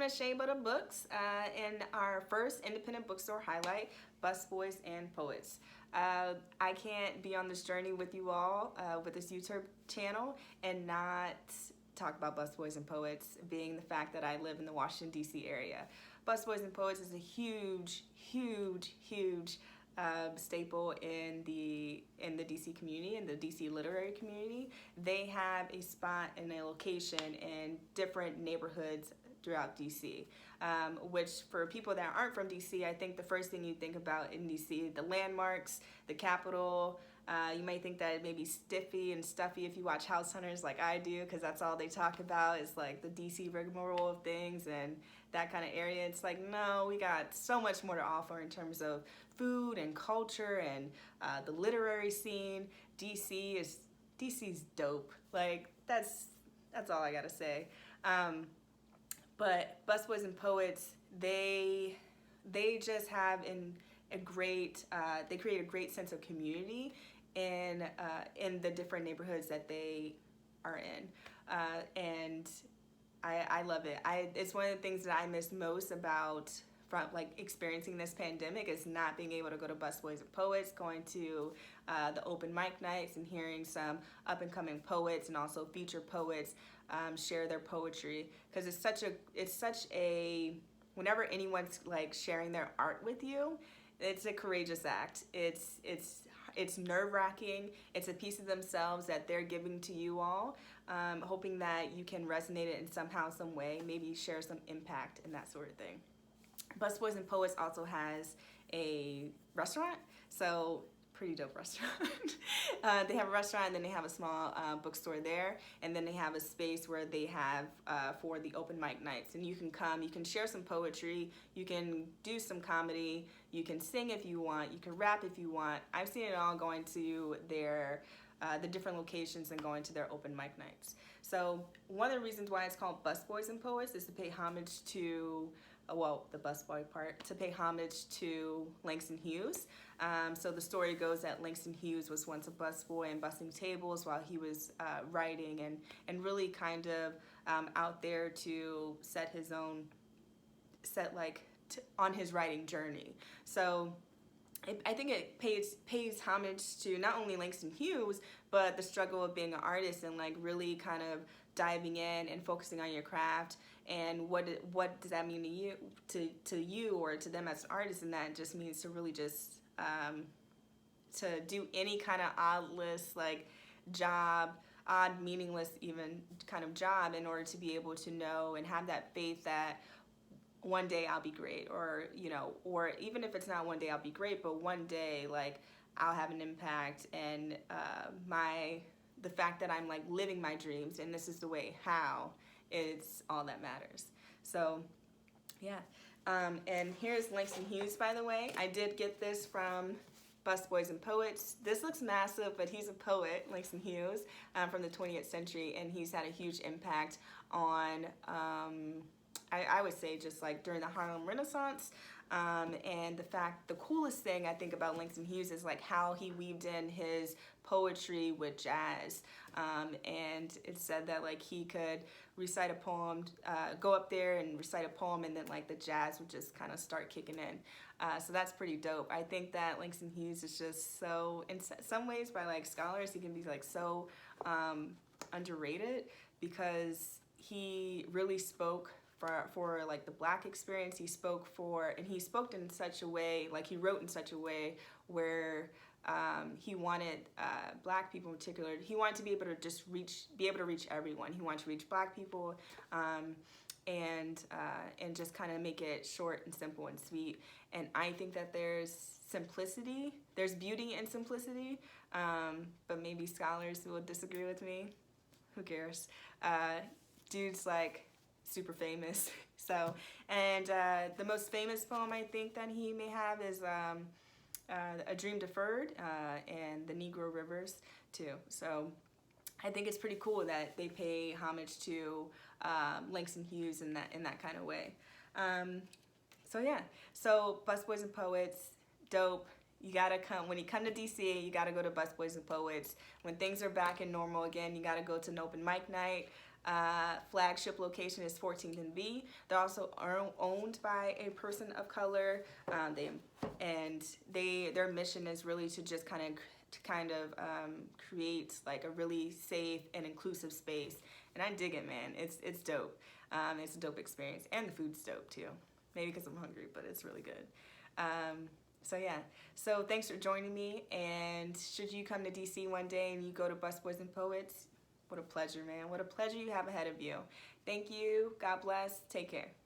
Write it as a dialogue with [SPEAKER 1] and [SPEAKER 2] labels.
[SPEAKER 1] Miss Shea Butter Books in our first independent bookstore highlight, Busboys and Poets. I can't be on this journey with you all with this YouTube channel and not talk about Busboys and Poets, being the fact that I live in the Washington, D.C. area. Busboys and Poets is a huge, huge, huge staple in the DC community, in the DC literary community. They have a spot and a location in different neighborhoods throughout DC, which for people that aren't from DC, I think the first thing you think about in DC, the landmarks, the Capitol. You might think that it may be stiffy and stuffy if you watch House Hunters like I do, because that's all they talk about is like the DC rigmarole of things and that kind of area. It's like, no, we got so much more to offer in terms of food and culture and the literary scene. DC's dope. Like that's all I gotta say. But Busboys and Poets, they just have a great they create a great sense of community in the different neighborhoods that they are in, and I love it. It's one of the things that I miss most about from like experiencing this pandemic is not being able to go to Busboys and Poets, going to the open mic nights and hearing some up and coming poets and also feature poets share their poetry, because it's such a whenever anyone's like sharing their art with you, it's a courageous act. It's nerve-wracking. It's a piece of themselves that they're giving to you all, hoping that you can resonate it in somehow, some way, maybe share some impact and that sort of thing. Busboys and Poets also has a restaurant, so pretty dope restaurant. They have a restaurant, and then they have a small bookstore there, and then they have a space where they have for the open mic nights, and you can come, you can share some poetry, you can do some comedy, you can sing if you want, you can rap if you want. I've seen it all going to their the different locations and going to their open mic nights. So one of the reasons why it's called Busboys and Poets is to pay homage to the busboy part, to pay homage to Langston Hughes. So the story goes that Langston Hughes was once a busboy and bussing tables while he was writing and really kind of out there to on his writing journey. So I think it pays homage to not only Langston Hughes, but the struggle of being an artist and like really kind of diving in and focusing on your craft, and what does that mean to you or to them as an artist. And that just means to really just to do any kind of odd, meaningless even kind of job in order to be able to know and have that faith that one day I'll be great, or or even if it's not one day I'll be great, but one day like I'll have an impact, and the fact that I'm like living my dreams and this is the way how, it's all that matters. So yeah, and here's Langston Hughes, by the way. I did get this from Busboys and Poets. This looks massive, but he's a poet, Langston Hughes, from the 20th century, and he's had a huge impact on I would say just like during the Harlem Renaissance, and the coolest thing I think about Langston Hughes is like how he weaved in his poetry with jazz, and it said that like he could recite a poem, go up there and recite a poem, and then like the jazz would just kind of start kicking in. So that's pretty dope. I think that Langston Hughes is just so, in some ways by like scholars, he can be like so underrated, because he really spoke for like the Black experience. He spoke in such a way, like he wrote in such a way where he wanted Black people in particular, he wanted to be able to just be able to reach everyone. He wanted to reach Black people, and just kind of make it short and simple and sweet. And I think that there's beauty in simplicity, but maybe scholars will disagree with me. Who cares? Dude's like super famous. So, and the most famous poem I think that he may have is A Dream Deferred, and The Negro Rivers too. So I think it's pretty cool that they pay homage to Langston Hughes in that kind of way. So yeah, so Busboys and Poets, dope. You gotta come, when you come to DC, you gotta go to Busboys and Poets. When things are back in normal again, you gotta go to an open mic night. Flagship location is 14th and V. They're also owned by a person of color. Their mission is really to just kind of create like a really safe and inclusive space. And I dig it, man. It's dope. It's a dope experience, and the food's dope too. Maybe because I'm hungry, but it's really good. So yeah, so thanks for joining me, and should you come to DC one day and you go to Busboys and Poets, what a pleasure, man. What a pleasure you have ahead of you. Thank you. God bless. Take care.